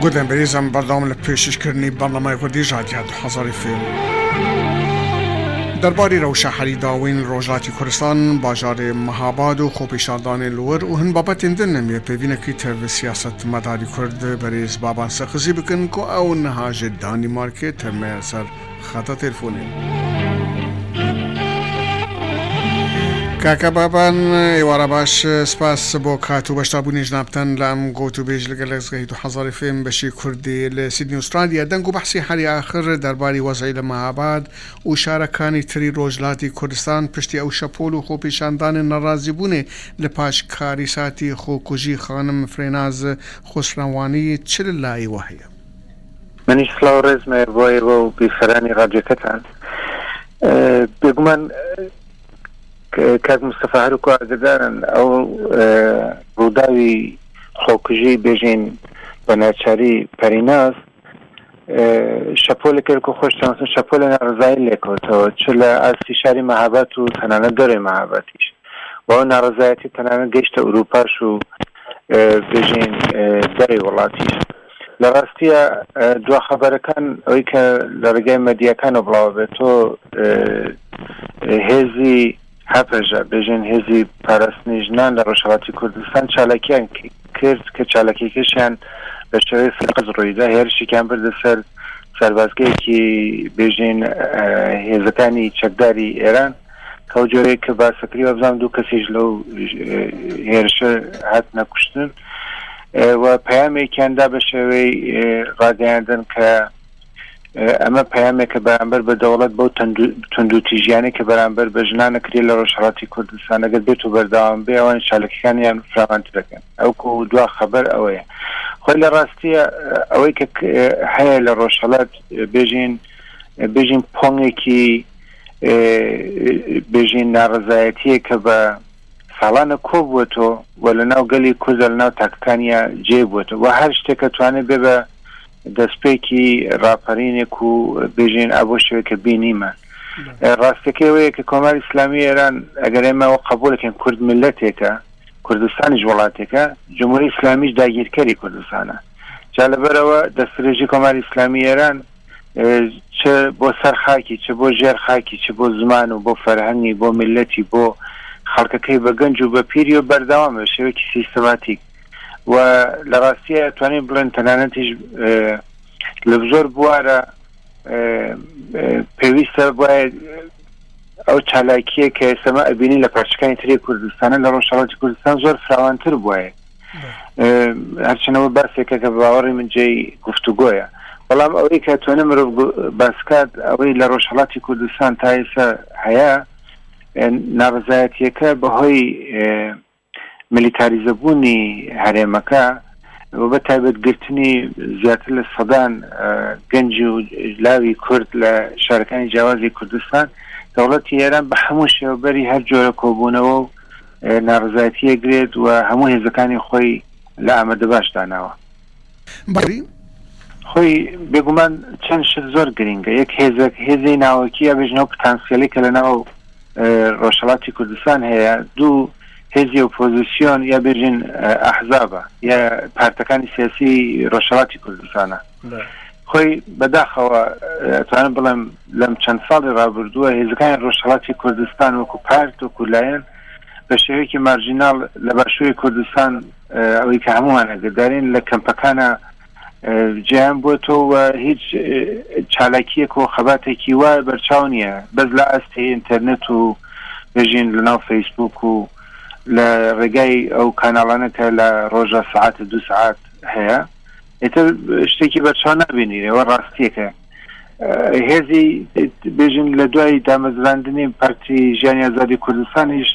گودن بریزم بردام لپیشش کرنی برنامه کردی جادی هزاری فیلم درباری روشهری داوین روجلاتی کردستان باجار مهاباد و خوپیشاردان لور و هن بابت اندن نمیه پیوینه کی تر سیاست مداری کرد بریز بابان سخزی بکن که او نهاج دانمارک ترمه سر خطا تلفونی کاکا بابان ایوارا باش سپاس بو کاتو باشتابونی جنابتن لام گوتو بیج لگلز گهیدو حضار فیلم بشی کردی لسیدنی استرالیا دنگو بحثی حالی آخر درباری وضعی مهاباد و شارکانی تری روجلاتی کردستان پشتی او شپول و خوپیشاندان نرازی بونه لپاش کاری ساتی خوکوژی خانم فریناز خسروانی چل لای وحیه منیش سلاورز مروای و بیفرانی راجکتان بگو من کاک مصطفى هروكو عزدان او روداوي خوكجي بيجين بناتشاري پریناز شپول کرکو خوش تنسون شپول نرزایی لیکو تو چل از فیشاری محبت و تنانه داره محبتیش و اون نرزایتی تنانه گشت اروپاش و بيجين داره ولاتیش لراستی دو خبرکان اوی که لرگای مدیکان و بلاوه تو هزی هپجا بجن هزی پرستنیجنان در روشلاتی کردستان چالکیان کرد که چالکی کشیان به شوی فرقز رویده هرشی کم برده سربازگی که بجن هزکانی چکداری ایران که جوری که با سکری وابزام دو کسی جلو هرشه حد نکشتن و پیامی کنده به شوی رادیاندن که اما پیامی که برانبر به دولت با تندو تیجیانی که برانبر به جنان کری لروشلاتی کردستان اگر بیتو بردوام بی اوان شالکیانی هم فرامانتی بکن او که دو خبر اوه خوی لراستی اوه که های لروشلات بیجین پونگی که بیجین نارضایتی که با سالانه کو بوتو ولی نو گلی کوزل نو تاکتانیا جی بوتو و هر شتی که توانه ببه دەستپێکی ڕاپەرینێک و بێژین ئەبۆ شوێکە بینیمە ڕاستەکەی کە کۆماری ئیسلامی ئێران ئەگەر ئێمەوە قبولەکەن کورد ملەتێکە کوردستانیش وڵاتێکە جمهوری ئیسلامیش داگیرکەری کوردستانە جا لەبەرەوە دەستدرێژی کۆماری ئیسلامی ئێران چ بۆ سەر خاکی چ بۆ ژێر خاکی چ بۆ زمان و بۆ فەرهەنگی بۆ ملەتی بۆ خەڵکەکەی بە گەنج و بە پیری و بەردەوامە شێوەیەکی سیستەماتیک و لراستی توانی بلند تنانتیش لبزور بواره پیویست باید او چالاکیه که سما ابینی لپرچکانی تری کردستانه لروشلاتی کردستان زور فراوانتر باید هرچنو بحثی که باوری من جای گفتگویه ولام اوی که توانی مرو باسکات اوی لروشلاتی کردستان تایسا هیا نارضایتیه که بهایی ملیتاریزبوونی هەرێمەکە و بە تایبەتگرتنی زیاتر لە سەدان گەنجی و لاوی کورد لە شارەکانی جیاوازی کوردستان دەوڵەتی ئێران بە هەموو شێوەبەری هەر جۆرە کۆبوونەوە و ناڕزایەتیە گرێت و هەموو هێزەکانی خۆی لە ئامادە باش داناوە خۆی بێگومان چەند شت زۆر گرینگە یەک هێزەی ناوەکیە بێژنەوە پتانسیێلی کە لەناو ڕۆژهەڵاتی کوردستان هەیە دوو هێزی ئۆپۆزیسیۆن یا بێژین ئەحزابە یا پارتەکانی سیاسی ڕۆژهەڵاتی کوردستانە خۆی بەداخەوە ئەتوانم بڵێم لەم چەند ساڵی ڕابردووە هێزەکانی ڕۆژهەڵاتی کوردستان وەکو پارت وەکو لایەن بە شێوەیەکی مارژیناڵ لە باشووری کوردستان ئەوەی کە هەمووان ئەگەدارین لە کەمپەکانە جیان بۆتەوە و هیچ چالاکیەک و خەباتێکی وایە بەرچاو نییە بەس لە ئاستی ئینتەرنێت و بێژین لەناو فەیسبوک و لە ڕێگای ئەو کاناڵانە کە لە ڕۆژە سعات 2 سعات هەیە ئێتر شتێکی بەرچاو نبینیرەوە ڕاستیەکە هێزی بێژین لە دوای دامەزراندنی پارتی ژیانی ئازادی کوردستانیش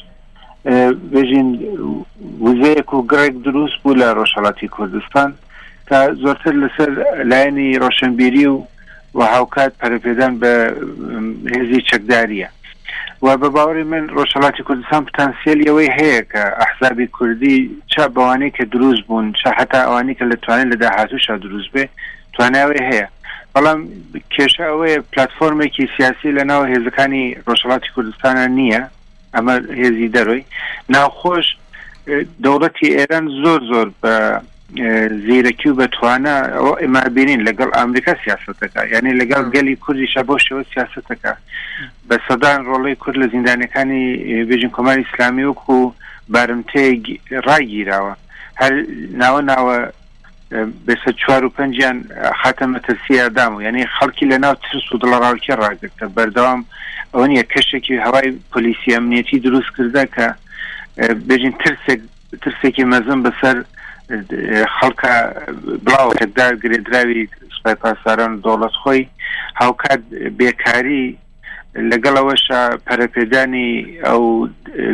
بێژین وزەیەک و گڕێک دروست بوو لە ڕۆژهەڵاتی کوردستان کە زۆرتر لەسەر لایەنی ڕۆشنبیری و هاوکات پەرەپێدان بە هێزی چەکداریە و بە باوەڕی من ڕۆژهەڵاتی کوردستان پتانسیێلی ئەوەی هەیە کە ئەحزابی کوردی چا بەوانەی کە دروست بوون چا هەتا ئەوانەی کە لەتوانێت لە داهاتووشا دروست بێ تواناوی هەیە بەڵام کێشە ئەوەیە پلاتفۆرمێکی سیاسی لەناو هێزەکانی ڕۆژهەڵاتی کوردستانە نییە ئەمە هێزی دەرۆی ناوخۆش دەوڵەتی ئێران زۆر بە زیرەکی و بەتوانە ئەوە ئێمە بینین لەگەڵ ئەمریکا سیاسەتەکە یعنی لەگەڵ گەلی کوردیشە بۆ شێوە سیاسەتەکە بە سەدان ڕۆڵەی کورد لە زیندانەکانی بێژین کۆماری ئیسلامی وەکو بارمتەیەک ڕایگیراوە هەر ناوە بێسە 4 و 5 خاتە مەترسیەدام و یعنی خەڵکی لە ناو ترس و دڵەڕاوکی ڕاگرتە بەردەوام ئەوە نیە کەشێکی هەوای پۆلیسی ئەمنیەتی دروست کردە کە بێژین ترسێکی مەزن بەسەر خەڵکە بڵاو تێکدار گرێدراوی سوپای پاسداران و دەوڵەت خۆی هاوکات بێکاری لەگەڵەوەشە پەرەپێدانی ئەو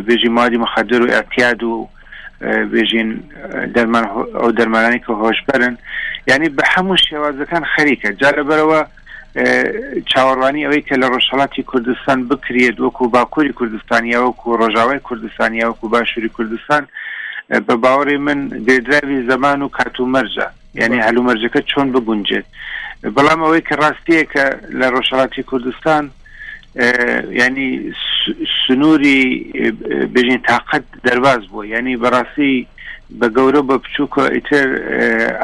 بێژی موادی مخدر و ئەتیاد و بێژین ئەو دەرمانانی کە هۆشبەرن یعنی بە هەموو شێوازەکان خەریکە جا لەبەرەوە چاوەڕوانی ئەوەی کە لە ڕۆژهەڵاتی کوردستان بکرێت وەکو باکووری کوردستان یا وەکو ڕۆژاوای کوردستان یا وەکو باشووری کوردستان بە باوەڕی من گرێدراوی زەمان و کاتومەرجە یعنی هەلومەرجەکە چۆن بگونجێت بەڵام ئەوەی کە ڕاستیە کە لە ڕۆژهەڵاتی کوردستان یعنی سنووری بێژین تاقەت دەرباز بووە یعنی بەڕاستی بە گەورە بە بچووکە ئیتر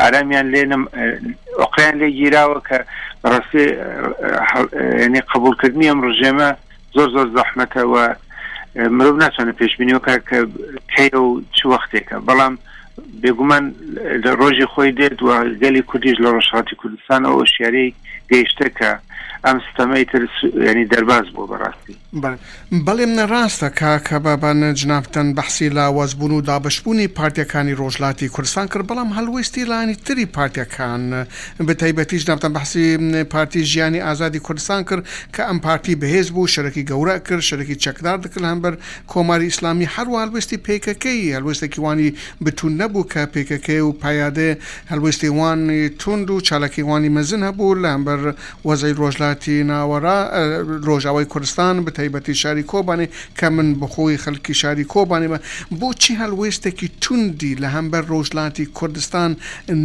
ئارامیان ئۆقیان لێ گیراوە کە بەڕاستی ینی قبولکردنی ئەم ڕژێمە زۆر زەحمەتەوە مرۆڤ ناتوانێت پێشبینیوەکە کە کەی و چ وەختێکە بەڵام بێگومان ڕۆژی خۆی دێت و گەلی کوردیش لە ڕۆژهەڵاتی کوردستان ئەو شیارەی گەیشتە کە ئەم ستەمەی تر ینی دەرباز بوو بەڕاستی بەڵێم نەڕاستە کاکە بابان جنابتەن بەحسی لاوازبوون و دابشبوونی پارتیەکانی ڕۆژهەڵاتی کوردستان کرد بەڵام هەڵوێستی لایەنی تری پارتیەکان بە تایبەتی جنابتەن بەحسی پارتی ژیانی ئازادی کوردستان کرد کە ئەم پارتی بەهێز بوو شەرەکی گەورە کرد شەرەکی چەکدار دەکرد هەمبەر کۆماری ئیسلامی هەروە هەڵوێستی پێکەکەی هەڵوێستێکی وانی بتون نەبوو کە پێکەکەی و پایادێ هەڵوێستی وانی توند و چالاکی وانی مەزن هەبوو لە هەمبەر وەزەی ڕۆژهەڵاتی ناوەڕا ڕۆژاوای کوردستان بە تایبەتی شاری کۆبانێ کە من بەخۆی خەڵکی شاری کۆبانێ بۆچی هەڵوێستێکی توندی لە هەمبەر ڕۆژهەڵاتی کوردستان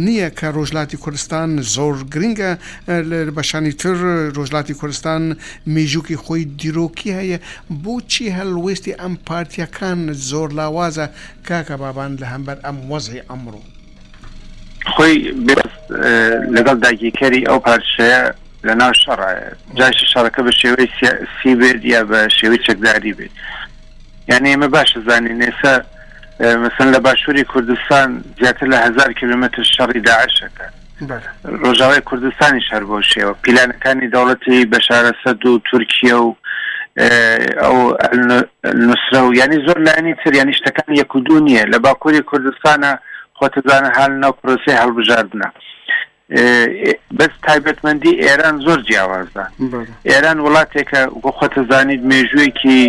نییە کە ڕۆژهەڵاتی کوردستان زۆر گرنگە بەشانی تر ڕۆژهەڵاتی کوردستان مێژووکی خۆی دیرۆکی هەیە بۆچی هەڵوێستی ئەم پارتیەکان زۆر لاوازە کاکە بابان لە هەمبەر ئەم وەزعی ئەمڕۆ خۆی لەگەڵ داگیرکەری ئەو پارچەیە لە ناو شەڕایە جایشی شەڕەکە بە شێوەی سیاسی بێت یا بە شێوەی چەکداری بێت یعنی ئێمە باشە زانین ئێستا مەسەن لە باشووری کوردستان زیاتر لە 1000 کیلومتر شەڕی داعشەکە ڕۆژاوای کوردستانیش هەر بۆ شێوە پیلانەکانی دەوڵەتی بەشار ئەسەد و تورکیە و ئەو نوسرە و ینی زۆر لایەنی تر یعنی شتەکان یەک و دوو نییە لە باکووری کوردستانە خۆتەزانە هەڵ ناو پرۆسەی هەڵبژاردنە بەس تایبەتمەندی ئێران زۆر جیاوازە ئێران وڵاتێکە خۆتەزانیت مێژوویەکی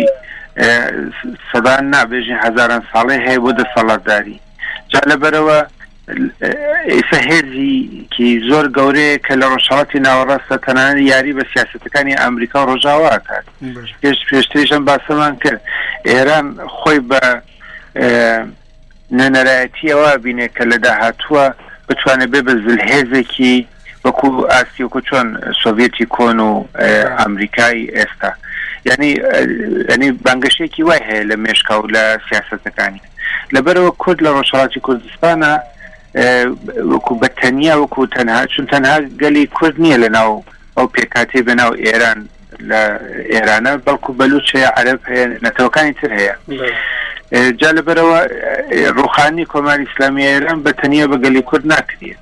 سەدان نابێژین هەزاران ساڵی هەیە بۆ دەسەڵاتداری جا لەبەرەوە ئێستا هێزیکی زۆر گەورەیە کە لە ڕۆژهەڵاتی ناوەڕاستە تەنانەت یاری بە سیاسەتەکانی ئەمریکا و ڕۆژاوا ئەکات پێشتریشم باسەمان کرد ئێران خۆی بە نەنەرایەتیەوە بینێ کە لە داهاتووە بتوانێت بێ بە زلهێزێکی وەکو ئاسیۆکە چۆن سۆڤێتی کۆن و ئەمریکای ئێستا ینی بانگەشێکی وای هەیە لە مێشکا و لە سیاسەتەکانی لەبەرەوە کورد لە ڕۆژهەڵاتی کوردستانە وەکو بەتەنیا وەکو تەنها چون تەنها گەلی کورد نییە لە ناو ئەو پێکاتێ بەناو ئێران لە ئێرانە بەڵکو بەلوچەیە عەرەب هەیە نەتەوەکانی تر هەیە جا لەبەرەوە ڕوحانی کۆماری ئیسلامی ئێران بەتەنیا بە گەلی کورد ناکرێت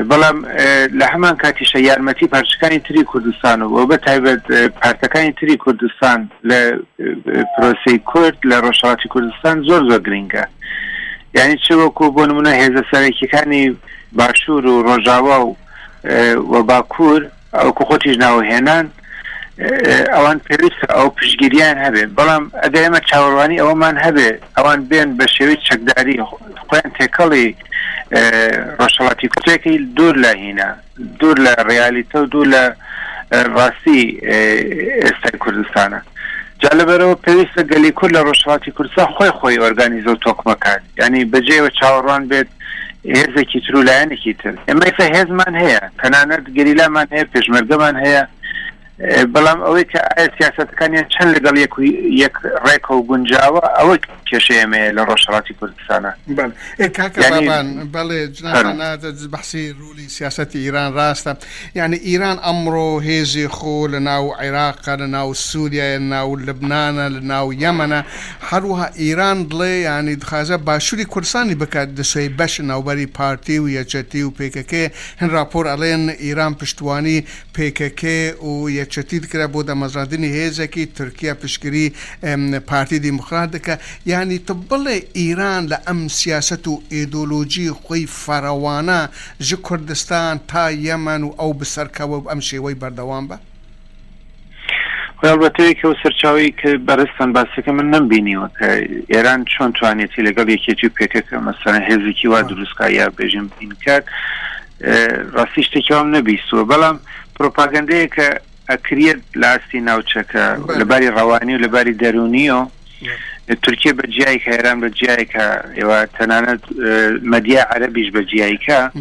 بەڵام لە هەمان کاتیشە یارمەتی پارچەکانی تری کوردستان و بە تایبەت پارتەکانی تری کوردستان لە پرۆسەی کورد لە ڕۆژهەڵاتی کوردستان زۆر گرنگە یعنی چ وەکو بۆ نمونە هێزە سەرەکیەکانی باشوور و ڕۆژاوا و باکوور ئەوکو خۆتیش ناوهێنان ئەوان پێویستە ئەو پشگیریان هەبێ بەڵام ئەگەر ئێمە چاوەڕوانی ئەوەمان هەبێ ئەوان بێن بە شێوەی چەکداری خۆیان تێکەڵی ڕۆژهەڵاتی کوردێکی دوور لە هینە دوور لە ڕیالیتە و دوور لە ڕاستی ئێستای کوردستانە جا لەبەرەوە پێویستە گەلی کورد لە ڕۆژهەڵاتی کوردستان خۆی ئۆرگانیزە و تۆکمەکات ینی بەجێوە چاوەڕوان بێت هێزێکی تر و لایەنێکی تر ئێمە هێزمان هەیە تەنانەت گەریلامان هەیە پێشمەرگەمان هەیە بەڵام ئەوەی کە ئایا سیاسەتەکانیان چەند لەگەڵ یەک ڕێکە و گونجاوە ئەوەی کێشەیەمەیە لە ڕۆژهەڵاتی کوردستانە. کاکە بابان بەڵێ جنابانە بەحسی ڕوولی سیاسەتی ئیران ڕاستە، یعنی ئیران ئەمڕۆ هێزی خۆ لە ناو عێراقە، لە ناو سووریایە، لە ناو لبنانە، لە ناو یەمەنە، هەروەها ئیران دڵێ ینی دخوازە باشووری کوردستانی بکات دەسوی بەش ناوبەری پارتی و یەکێتی و پێکەکێ هەن راپۆر ئەڵێن ئیران پشتوانی پێکەکێ و یەکێتی دکرا بۆ دەمەزراندنی هێزێکی تورکیا پشتگیری پارتی دیموکرات دکە. یعنی تو بڵێ ئیران لە ئەم سیاست و ئیدۆلۆژی خۆی فەرەوانە ژ کوردستان تا یەمەن و ئەو بسەرکەوە ئەم شێوەی بەردەوام بە؟ البته که سرچاوی که برستان باسه من نبینیم که ایران چون توانیتی لگل یکی جو پیکه که مثلا هزیکی و دروسکا یا بجیم این کرد راستیش تکیم نبیستو بلام پروپاگنده که اکریت لاستی ناوچه که لباری روانی و لباری درونی و ترکیه بجیایی که ایران بجیایی که و تنانت مدیا عربیش بجیایی که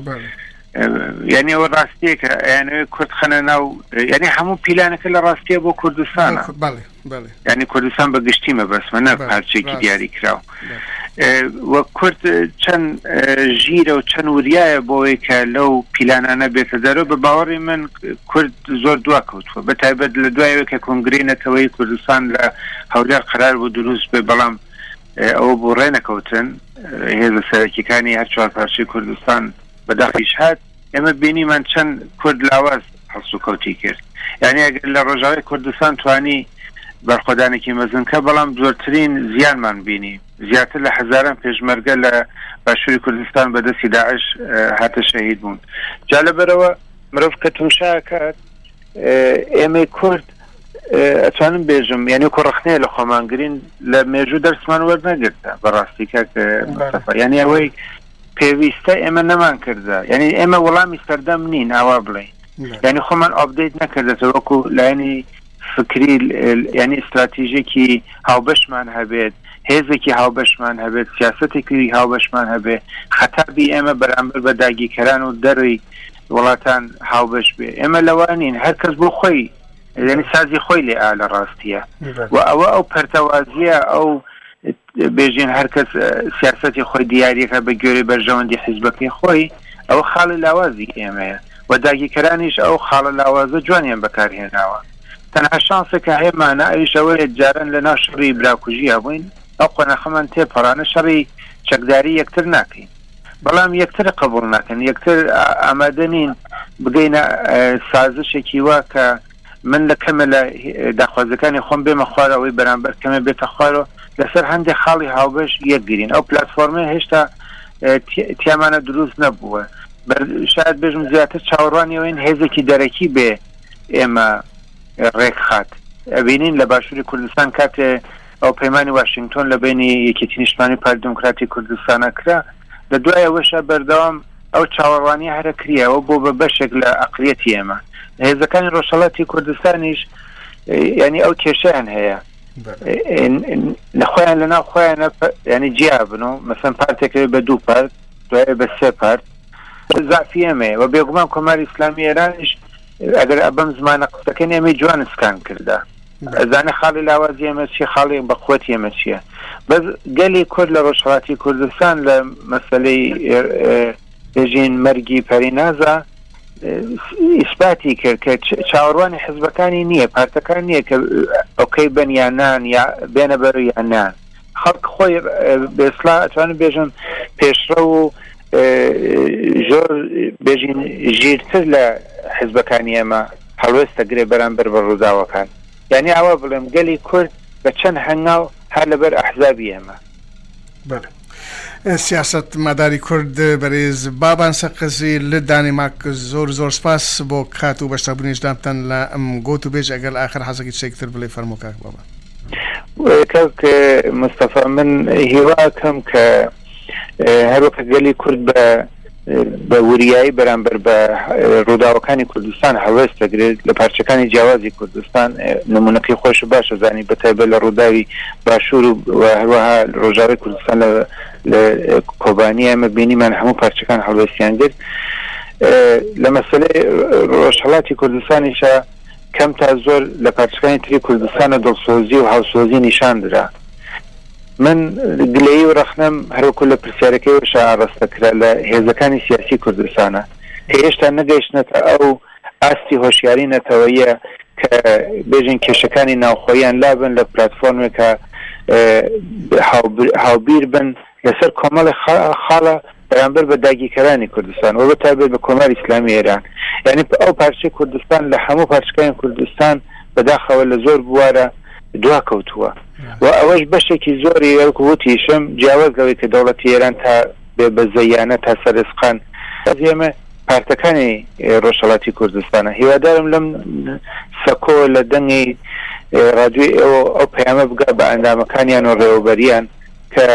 یعنی او راستیه که یعنی کرد خانه ناو یعنی همون پیلانه که راستیه با کردستانه. بله یعنی کردستان بگشتیمه بس من نه پارچه کی دیاری کراو و کرد چند جیره و چند وریای بوی که لو پیلانه نبیت دارو به باوری من کرد زور دوا کتو به تایبت لدوایی که کنگری نتوی کردستان لحولار قرار بود دروس به بلام او بوره نکوتن هیز سرکی کانی هر چوار پارچه کردستان بداخلش هات اما بینی من چند کرد لاواز حسو کوتی کرد. یعنی اگر لرجاوی کردستان توانی برخودانی که مزن که بلام زورترین زیان من بینی زیادتر لحزاران پیشمرگه لباشوری کردستان بدستی داعش هات شهید بون. جالب رو مروف کتوشا کرد اما کرد اتوانم بیجم یعنی کرخنه لخوامانگرین لمیجو درس من ورد نگرده براستی که مصطفى یعنی اوی پیوسته اما نمان کرده یعنی اما ولامی سردم نین اوا بلی یعنی خو من آپدیت نکرده توکو لعنی فکری یعنی استراتژیکی هاوبش من هبید هزکی هاوبش من هبید سیاستی که هاوبش من هبید خطابی اما برامبر بداگی کران و دری ولاتان هاوبش بی اما لوانین هر کس بو خوی یعنی سازی خوی لی اعلی راستیه و او پرتوازیه او بیجین هر کس سیاستی خوی دیاری که بگیری برجواندی حزبکی خوی او خال لوازی ایمه و داگی کرانیش او خال لوازه جوانیم بکاری هناوه تنها شانسه که هی معنی ایش اوی جارن لنا شری براکوژی هبوین او قناخمان تی پرانه شری چکداری یکتر نکن بلام یکتر قبول نکن یکتر آمدنین بگین سازش کیوا که من لکمل دخوازکانی خون بیم خواره اوی برانبر کمی بیت خواره لسر هنده خالی هاوبش یک گیرین او پلاتفورمه هشتا تیامانه دروز نبوه شاید بجم زیادتر چاوروانی و این هزه که درکی به اما ریک خط بینین لباشوری کردستان کات او پیمانی واشنگتن لبینی یکی تینشمانی پارتی دموکراتی کردستان اکرا لدوای وشا بردوام او چاوروانی هر کریه او بو بشکل اقلیتی اما هزه کانی روشالاتی کردستانیش یعنی او کشهن هیا نخوان لنا خوان يعني جابنو مثلا بارتي كي بدو بارت دوای به سه پارت ضعفیه می و بیگمان کمر اسلامی ایرانش اگر ابم زمان قصدکنی می جوان اسکان کرده زانه خالی لوازی مسیح خالی بقوتی مسیح بس قالی كل روشالاتی کردستان لمسئله بجین مرگی پرینازا اثباتی کرد که چاوروانی حزبکانی نیه پارتکان نیه که اوکی بن یا نان یا بین برو یا نان خلق خوی به اصلاح اتوانی بیجن پیشرو جور بیجن جیرتر لحزبکانی اما حلوست گره بران بر روزاوا کن یعنی اوا بلیم گلی کرد بچن هنگاو حال بر احزابی اما بله سیاست مداری کرد بریز بابان سقزی لدانمارک زور سپاس با کاتو باشتا بونیش دامتن لام گوتو بیج اگر آخر حسکی چکتر بلی فرمو که بابا که مصطفى من هواكم که هر وقت گلی کرد به وریایی برانبر به روداوکانی کردستان حوست گرید لپارچکانی جوازی کردستان نمونکی خوش باشه زنی بتایبه لروداوی باشور و هروها روجاوی کردستان لکوبانی اما بینی من همون پارچکان حوستیان گرد لمسئله روشالاتی کردستانیشا کەم تا زۆر لە پارچەکانی تری کوردستانە دڵسۆزی و هاوسۆزی نیشان درا. من گلەیی و ڕەخنەم هەروەکو لە پرسیارەکەی وەشە ئاڕاستەکرا لە هێزەکانی سیاسی کوردستانە کە هێشتا نەگەیشتنەتە ئەو ئاستی هۆشیاری نەتەوەیە کە بێژین کێشەکانی ناوخۆیان لابن لە پلاتفۆرمێکە هاوبیر بن لەسەر کۆمەڵی خاڵە بەرامبەر بە داگیرکەرانی کوردستان و بەتایبەت بە کۆمەڵی ئیسلامی ئێران. یعنی ئەو پارچەی کوردستان لە هەموو پارچەکانی کوردستان بەداخەوە لە زۆر بوارە دوا کەوتووە و ئەوەش بەشێکی زۆری وەکوتیشم جیاواز لەوەی کە دەوڵەتی ئێران تا بە زەیانە تا سەرسخان ئەمە پارتەکانی ڕۆژهەڵاتی کوردستانە. هیوادارم لەم سەکۆ لە دەنگی ڕادیۆی ئەو پەیامە بگا بە ئەندامەکانیان و ڕێوەبەریان کە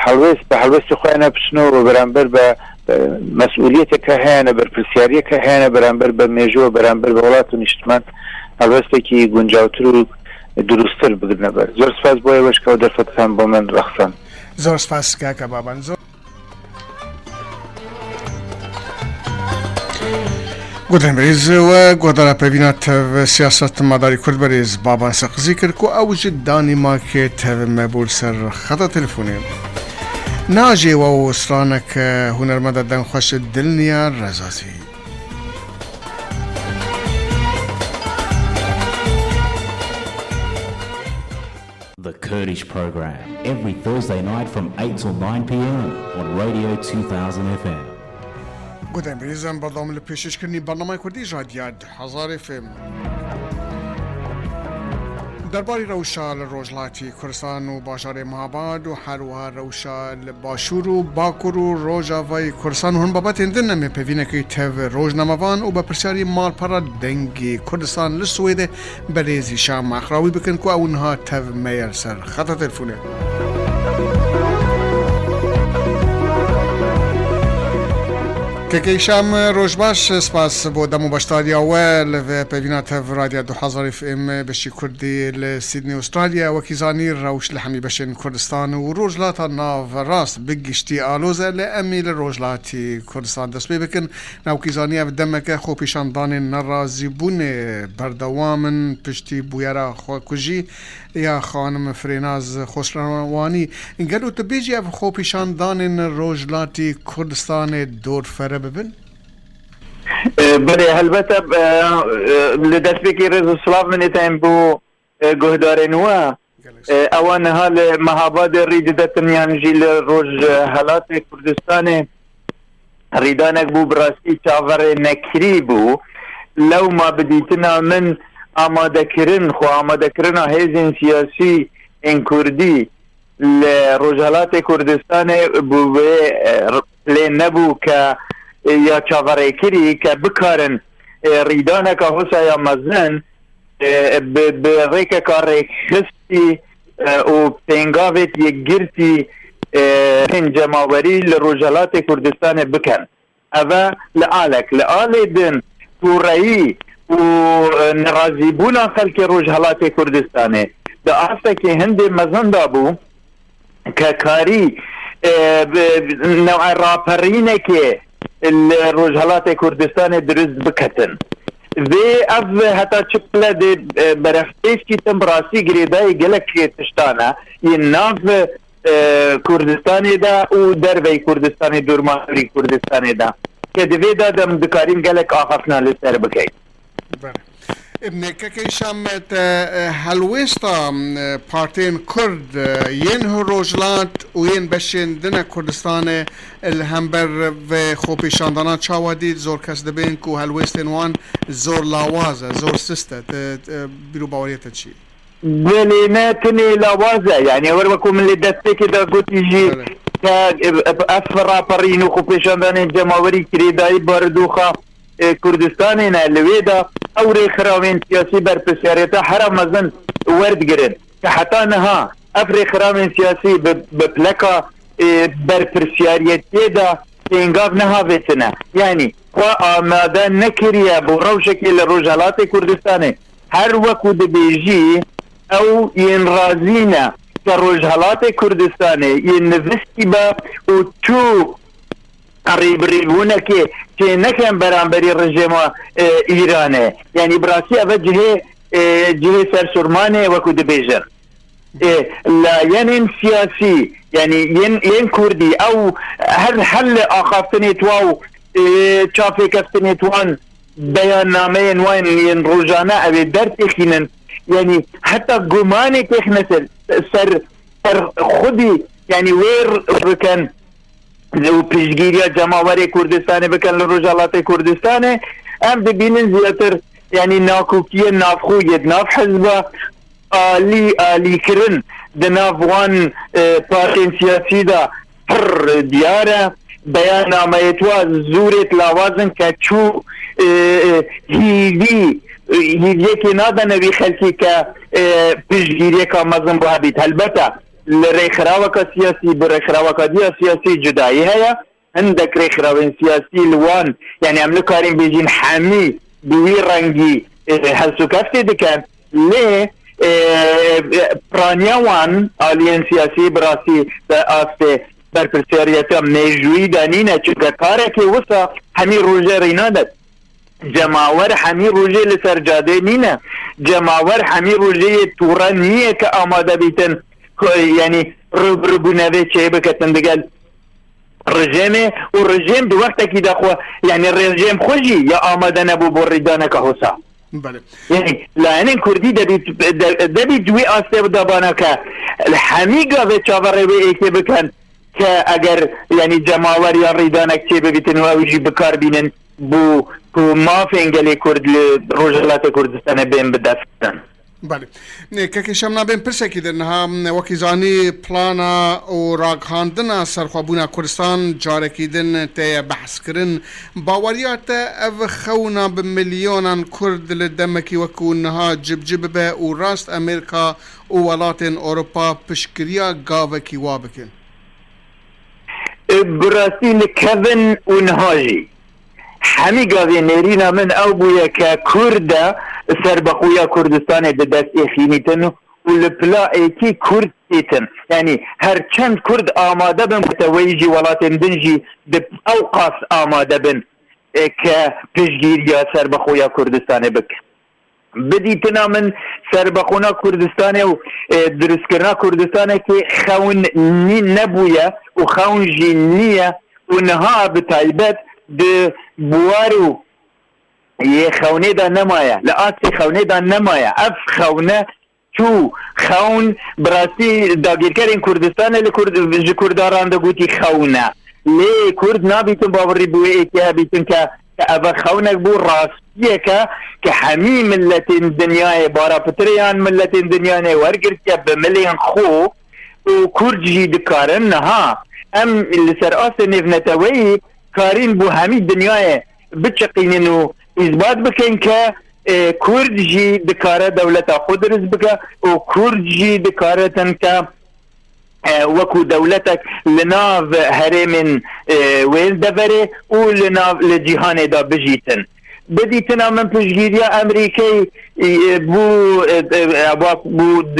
هەڵوێست بە هەڵوێستی خۆیان بچنەوە بەرامبەر بە مەسئولیەتێکە هەیەە بەرپرسیاریەکە هەیەە بەرامبەر بە مێژووە بەرامبەر بە وڵات و نیشتمان هەڵوێستێکی گونجاوتر و دروستتر بگرنە بەر. زۆر سپاس بۆ ئێوەشکەوە دەرفەتتان بۆ من ڕەخسان. زۆر سپاس کاکە بابان. زۆر گوتن بریز و گودارا پێبینات سیاست ماداری کورد بریز بابان سەقزی کرد و ئەوژ دانیماکێ تەv مەبول سەر خەتە تەلەفۆنێ ناژێوە و وسرانەکە هونەرمەندە دەنگخۆش دڵنیا ڕەزازی. The Kurdish program every Thursday night from 8 till 9 p.m. on Radio 2000 FM. گوتن بریزم بەڵام لە پێشکردنی بەرنامەی کوردی ڕادیۆ 2000 FM دەرباری ڕەوشە لە ڕۆژهەڵاتی کوردستان و باژارێ مەهاباد و هەروەها ڕەوشە لە باشوور و باکوور و ڕۆژاوای کوردستان و هەن بابەتێن دنەمێ پێوینەکەی تەv ڕۆژنامەوان و بە پرسیاری ماڵپەڕە دەنگی کوردستان لە سوێدە بەرێزی شام ماخراوی بکەن و ئەوونها تەv مەیەر سەر خەتە تەلەفۆنێ. کەکەیشام ڕۆژ باش سپاس بۆ دەم و بەشداریاوە لە پێبیناتە رادیۆ 2000 FM بەشی کوردی لە سیدنی ئوسترالیا وەکیزانی ڕەوش لە هەمی بەشێن کوردستان و ڕۆژهەڵاتە ناوەڕاست بگشتی ئالۆزە لە ئەمی لە ڕۆژهەڵاتی کوردستان دەست پێ بکەن ناوکیزانیە دەمەکە خۆپیشاندانێ نەڕازی بوونێ بەردەوامن پشتی بویەرە خۆکوژی یا خانم فرێناز خۆشڕەوانی گەل و تبێژی ئەف خۆپیشاندانێن ڕۆژهەڵاتی کوردستانێ دۆرفەرە ببن؟ بله هەلبەتە لە دەستپێکی ڕێز و سڵاو منێتین بۆ گۆهدارێنوە ئەوانەها لە مەهابادێ ڕیددەتنیانژی لە ڕۆژهەڵاتی کوردستانێ ڕیدانێک بوو بڕاستی چاوەڕێ نەکری بوو لەو ما بدیتنا من ئامادەکردن خۆ ئامادەکردنە هێزین سیاسی ئین کوردی لە ڕۆژهەڵاتی کوردستانێ بووێ لێ نەبوو کە یا چاوەڕێکری کە بکارن ڕیدانێکە هۆسا مەزن بە ڕێکێکا ڕێکخستی و پێنگاوێت یەکگرتی جەماوەری لە ڕۆژهەڵاتی کوردستانێ بکەن. ئەوە لە ئالێک لە ئالێ دن تووڕەیی و نەڕازیبوونا خەڵکی ڕۆژهەڵاتی کوردستانێ لە ئاستێکی هەندێ مەزندا بوو کە کاری نەوعی ڕاپەڕینێکێ ڕۆژهەڵاتی کوردستانی دروست بکەتن vê ev heta çi pile de berefpêşkî tim rastî girêdayê gelek tiştane yên nav Kurdistanê de û derveyê Kurdistanê dûrmanî Kurdistanê de ke divê de dem dikarîn gelek axaftina li ser bikey. Nekekêşam helwêsta partiyên Kurd yên rojhilat û yên beşên din Kurdistanê li hember vê xwepêşandana çawa dît zor kes dibên ku helwêstên wan zor lawaz e zor sist e bîrûbaweriyê te çi? Belê ne tinê lawaz e yani wer wekû min lê destpêkê de gotî jî ev raperîn û xwepêşandanên cemawerî kirêdayî baridûxa Kurdistanê ne li wê de ew rêxiravên siyasî berpirsiyariyeta hera mezin werdigirin ki heta niha ev rêxiravên siyasî bi pleka berpirsiyariyetê de pêngav nehavêtine yani xwe amade nekiriye bo rewşekê li Rojhilatê Kurdistanê her wekû dibêjî ew yên razî ne ke Rojhilatê Kurdistanê yên nivîskî be û çû قريب ريبونا كي نكن برانبري الرجيم إيراني يعني براسي أبجه جهة سرسرماني وكو دبيجر لا ين سياسي يعني ين كردي أو هل أخافتني تواو شافي كفتني توان بيان نامين وين ين روجانا أبي درتي خينن يعني حتى قماني تخنسل سر خودي يعني وير بكن لو بيشجيريا جماوري كردستاني بكن لرجالات كردستاني ام ببينن زياتر يعني ناكوكية نافخوية ناف حزبة آلي كرن دناف وان بارتين سياسي دا پر ديارة بيان عميتوا زورة لاوازن كچو هيدي كي نادا نبي خلقي كا بيشجيريا كامازن بها بيت هلبتا لريخراوكا سياسي بريخراوكا ديا سياسي جدائي هيا عندك ريخراوين سياسي لوان يعني عملو كارين بيجين حامي بوي رنجي هلسو كفتي دكان ليه برانيوان آلين سياسي براسي آسته برپرسیاریتا میجوی دانینه چونکه کاره که وسا همی روژه رینادت جماور همی روژه لسرجاده نینه جماور همی روژه تورا نیه که آماده بیتن يعني ربوناوي چه بكتن دقال رجيمه والرجيم بوقت اكيد اخوة يعني الرجيم خوشي يا آمدنا بو بوردانا كهوسا يعني لأن كردي دبي دوي آسيب دابانا كا الحميقة في تشافر بي ايكي بكن كأجر يعني جماور يا ريدانك چه ببيتن واوجي بكار بينن بو ما فينجلي كرد لرجلات كردستان بين بدفتن بله که شمنا بین پرسکی درنها وکیزانی پلانا و راگهاندن سرخوابونا کردستان جاره کیدن تی بحث کرن باوریات او خونا بمليونان کرد لدمکی وکونها جب به و راست امریکا و ولات اوروپا پشکریا گاوکی وابکن براسي لكفن ونهاجي حمي قاضي نيرينا من او بويا ككردة سربقويا كردستان بدست اخينيتن والبلا ايكي كرد ايتن يعني هر چند كرد آماده بن متويجي ولاتن دنجي بأوقاس آماده بن كبشگيريا سربقويا كردستان بك بديتنا من سربقونا كردستان و درسكرنا كردستان كي خون نبويا وخون جينية ونها بتايبت د بوارو يه خونه دا نمايا لآسي خونه دا نمايا اف خونه تو خون براسي داگير كرين كردستان اللي كرداران دا قوتي خونه ليه كرد نابيتن باوري بوئي ايكيها بيتن كأبا خونك بو راسية كحمي ملتين دنياي بارا بطريان ملتين دنياي ورقر بمليان خو وكرد جي دكارن نها ام اللي سر آسي نفنتوي كارين بو همي دنياي بتشقين انو اثبات بكين كا كرد جي دكارة دولتا خدرز بكا وكرد جي دكارة تنكا وكو دولتك لناف هرمن وين دبري ولناف لجيهان دا بجيتن بديتنا من بجيريا امريكي بو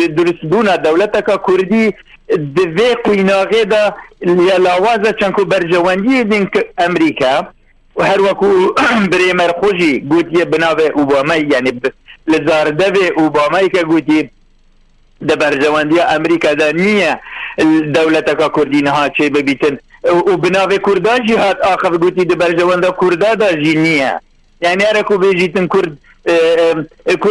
درسدونا دولتك كردي دوی قیناغه دا لاوازه چنکو برجواندی دین امریکا و هر وکو بریمر خوشی گوتیه بناوه اوبامای یعنی لزاردوه اوبامای که گوتیه دا برجواندی امریکا دا نیه دولتکا کردینها چه ببیتن و بناوه کردا جهاد آخر گوتی دا برجوانده کردا دا جی نیه یعنی ارکو بیجیتن کرد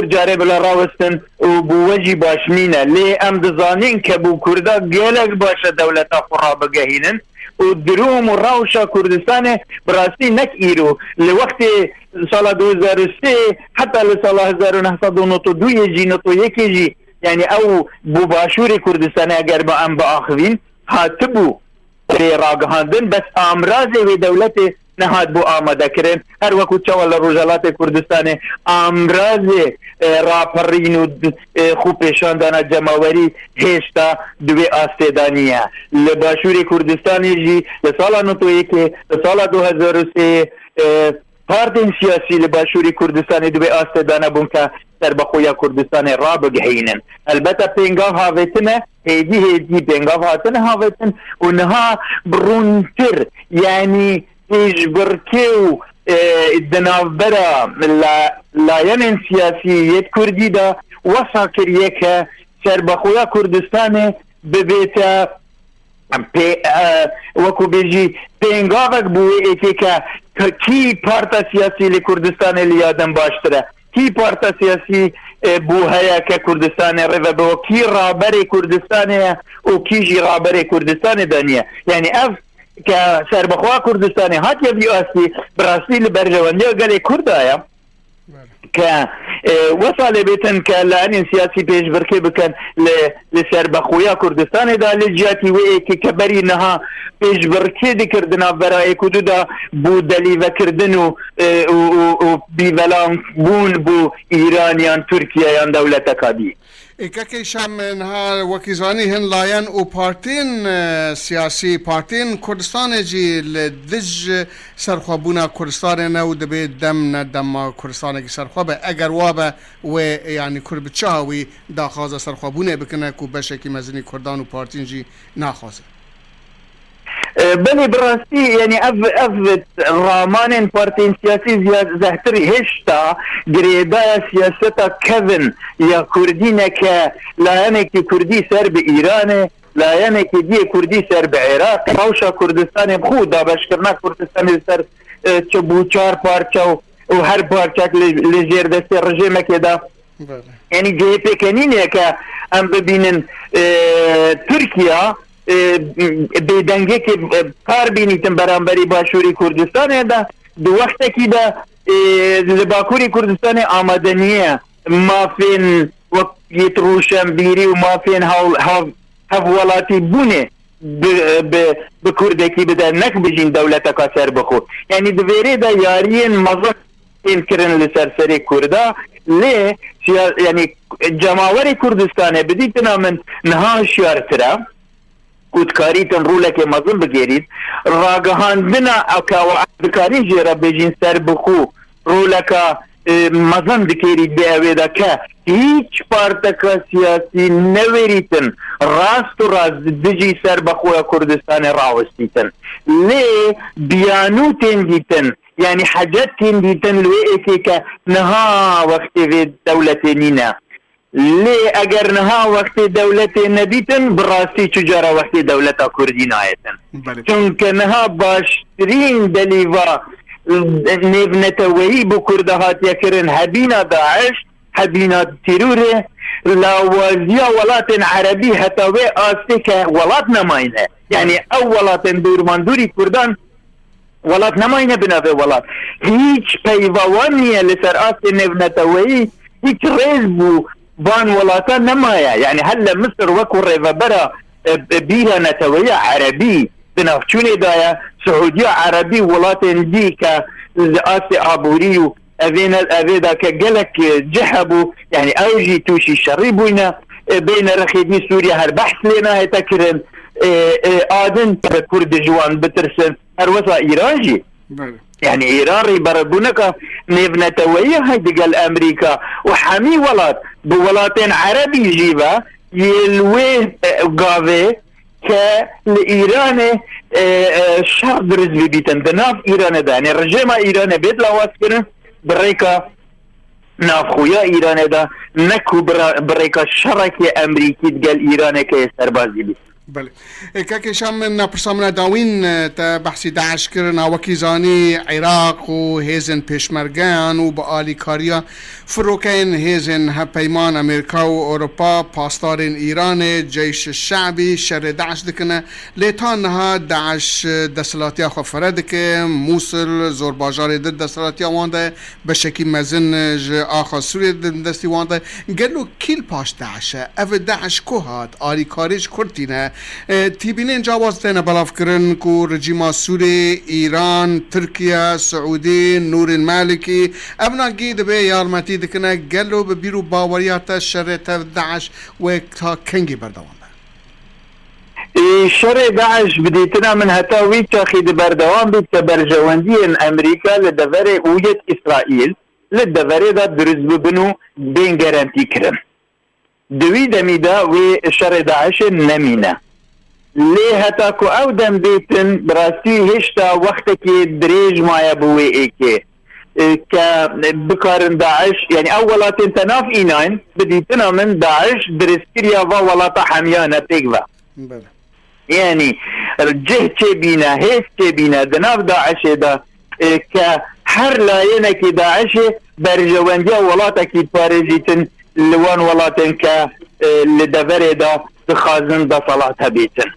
جاره بلا راوستن و بوجی باشمینه لی ام دزانین که بو کردا گلک باشه دولتا خراب گهینن و دروم و راوشا کردستان براستی نک ایرو لوقت سال 2003 حتی لسال 1992 جی نتو یکی جی یعنی او بو باشور کردستان اگر با ام با آخوین هاتبو راگهاندن بس امراض و دولت نهاد بو آماده کرن هر وقت چوال روجالات کردستان امراض راپرین و خوب پیشان دانا جماوری هشتا دوی آستدانیه لباشور کردستانی جی لسال نتوی که لسال 2003 پارتین سیاسی لباشور کردستانی دوی آستدانه بون که سر بخویا کردستان را بگهینن البته پینگاف هاویتنه هیدی پینگاف هاتنه هاویتن اونها برونتر یعنی پیش برکی و دنابرا لایان سیاسیت کردی دا وصا کریه که سربخویا کردستان ببیتا وکو بیجی پینگاوک بوی ایکی که کی پارتا سیاسی لی کردستان لیادن باشتره کی پارتا سیاسی بوهایا که کردستان رو بو کی رابر کردستان و کی جی رابر کردستان دانیه یعنی اف که سربخوا کردستان هات یا بیاستی براستی لبرجوانده گلی کردایا که وصل بیتن که لعنی سیاسی پیش برکی بکن لسربخویا کردستان دا لجاتی و ایکی که بری نها پیش برکی دی کردنا برای کدو دا بو دلیوه کردن و بیولان بون بو ایرانیان ترکیایان دولت کادی که شام نها وکیزانی هن لاین و پارتین سیاسی پارتین کردستان جی لدج سرخوابونا کردستان نو دبی دم ندم کردستان کی سرخوابه اگر وابه و یعنی کرد چاوی داخاز سرخوابونه بکنه کو بشکی مزنی کردان و پارتین جی ناخوازه بله براستی یعنی اف رامان پارتین سیاسی زهتری هشتا گریدا سیاستا کذن یا کردینه که لایانه که کردی سر به ایرانه لایانه که دی کردی سر به عراق روشا کردستان بخود دابش کرنا کردستان سر چبو چار پارچه و هر پارچه لجیر دست رژیمه که دا یعنی جه پیکنینه که هم ببینن ترکیه بیدنگه که کار بینیتن برانبری باشوری کردستان دا دو وقت که دا لباکوری کردستان آمدنیه مافین وقت روشنبیری و مافین هفولاتی بونه بکردکی بده نک بجین دولتا کا سر بخو یعنی دویره دا یارین مزق کرن لسر سری کرده لی یعنی جماوری کردستانه بدیتنا من نها شیارتره کودکاریتن رولک مزن بگیرید راگهاندنا اکا و عبدکاری جیرا بجین سر بخو رولکا مزن بگیرید به اویده که هیچ پارتکا سیاسی نویریتن راست و راست دجی سر بخوی کردستان راوستیتن لی بیانوتن دیتن یعنی حاجتن دیتن لوی ایکی که نها وقتی وی دولتینینا لی اگر نها وقت دولت نبیتن براستی چجارا وقت دولت کردی نایتن چون که نها باشترین دلیوا نبنتوهی بو کرده هاتیا کرن هبینا داعش هبینا تیرور لاوازیا ولات عربی هتاوی آستی که ولات نماینه یعنی او ولات دورماندوری کردان ولات نماینه بناوی ولات هیچ پیوانیه لسر آستی نبنتوهی هیچ ریز بو بان ولاتا نمايا يعني هلا مصر وكو ريفابرا بيها نتوية عربي بنافشوني دايا سعودية عربي ولاتن دي كاسي عبوريو أفيدا كجلك جحبو يعني أوجي توشي شريبونا بين رخيدي سوريا هالبحث لنا يتكرن آدن كرد جوان بترسن هروسا إيرانجي يعني إيران ريبربونك نبنتوية هيدي قال أمريكا وحمي ولات بولاتين عربي جيبا يلوي قاوي كالإيران شر درز بيتن دناف إيران دا يعني رجيما إيران بيت لواس كرن بريكا ناف خويا إيران دا نكو بريكا شركي أمريكي قال إيران كي سربازي بيت بله که شام نپرسامنا داوین تا بحثی داعش کرنا وکیزانی عراق و هیزن پیشمرگان و با آلی کاریا فروکین هیزن هپیمان امریکا و اروپا پاسدارین ایران جیش شعبی شر داعش دکنه لیتان نها داعش دستلاتیا خفرد که موصل زور باجار دستلاتیا وانده بشکی مزن آخا سوری دستی وانده گلو کیل پاش داعشه او داعش که هاد آلی کاریش کرتینه تیبینین جواز تینا بلاف کرن کو رژیم سوری ایران ترکیه سعودی نور المالکی ابنا گید به یارمتی دکنه گلو به بیرو باوریات شرط داعش و تا کنگی بردوان شر داعش بديتنا من هتاوي تاخد بردوان بالتبرجواندي امريكا لدفر وجد اسرائيل لدفر دا درز ببنو بين جارانتي كرم دوي دميدا و شر داعش نمينا ليه هتاكو او دم بيتن براسي هشتا وقتك دريج ما يبوي ايكي كبكار داعش يعني اولات انت ناف ايناين بديتنا من داعش درسكريا وولاتا حميانة تيكفا يعني جه بينا هيس بينا دناف داعش دا كحر لا ينكي داعش برجوانديا ولاتا كي باريزيتن لوان ولاتن ك لدفري دا تخازن دا صلاة بيتن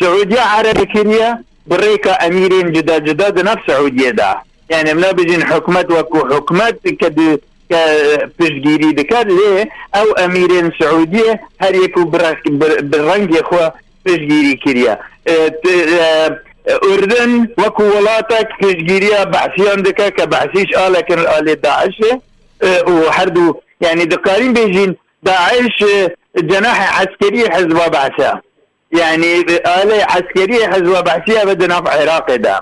سعودية عربي كيريا بريكا اميرين جدا جدا دناف سعودية دا يعني ملا بيجين حكمت وكو حكمت كبشجيري دكار ليه او اميرين سعودية هر يكو بالرنج يخوا بشجيري كيريا اردن وكو ولاتك بشجيريا بعثيان دكا كبعثيش لكن الآلة داعش وحردو يعني دكارين بيجين داعش جناح عسكري حزب بعثة يعني آلة عسكرية حزب بعثية بدنا في عراق دا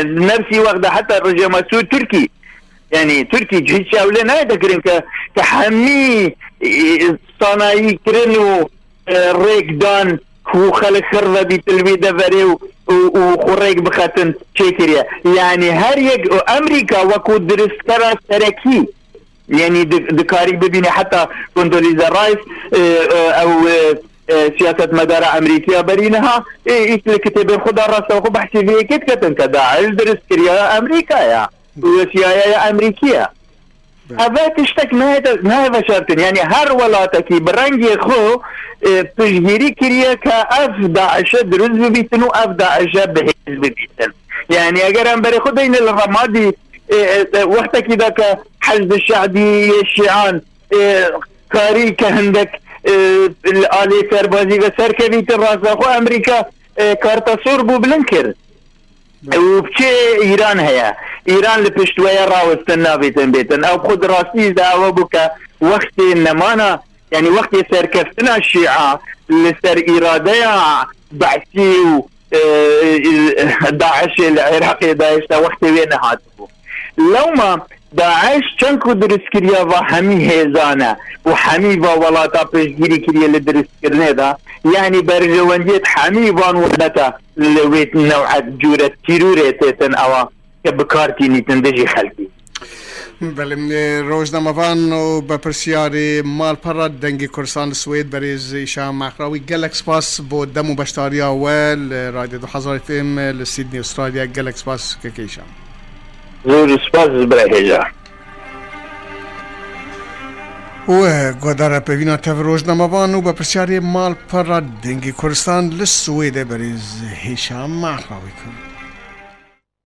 نفسي وقت حتى الرجل مسؤول تركي يعني تركي جهد شاولين هاي تكرين كحمي صناعي كرنو ريك دان هو خلق خربة بتلوي دفري وخريك بخاتن شكريا يعني هريك أمريكا وكو درس كرا تركي يعني دكاري ببيني حتى كوندوليزا رايس أو سياسة مدارة أمريكية برينها كتابين خدا راسا وخو بحثي فيه كتن كداعش درس كريا أمريكا يا وسيايا أمريكية هذا تشتك نهاية بشارتن يعني هر ولاتكي برنجي خو تجهيري كريا كأف داعش درس ببيتن وأف داعش بحزب ببيتن يعني اگر هم بري خدين الرمادي وقتك ذاك حزب الشعبي الشيعان كاري كهندك الآلي سربازي وسركبيت الراس اخو امريكا كارتصور بو بلنكر وبشي ايران هيا ايران لبشتوية راوستنا بيتن او خد راسي دعوة بك وقت انمانا يعني وقت سركفتنا الشيعة لسر ارادية بعثي داعش العراقي داعش وقت وين هاتفو لو ما داعش چنكو درس كريا وحمي هيزانا وحمي وولاتا بشجيري كريا لدرس كرنه دا يعني برجوانديت حمي وان ودتا لويت نوعات جورة تيرورة تيتن اوا كبكارتي نيتن دجي خلقي بله روزنامه‌وان و به پرسیار مال پرد دنگی کردستان سوئد بریز ایشان مخراوی گلکس پاس بود دمو بشتاری اول رادیو 2000 FM لسیدنی استرالیا گلکس پاس که ایشان زور سپاس برای هجا و گودار پیوینا تف روزنامه‌وان و به پرسیار مال پرد دنگی کردستان لسوئد بریز ایشان مخراوی کرد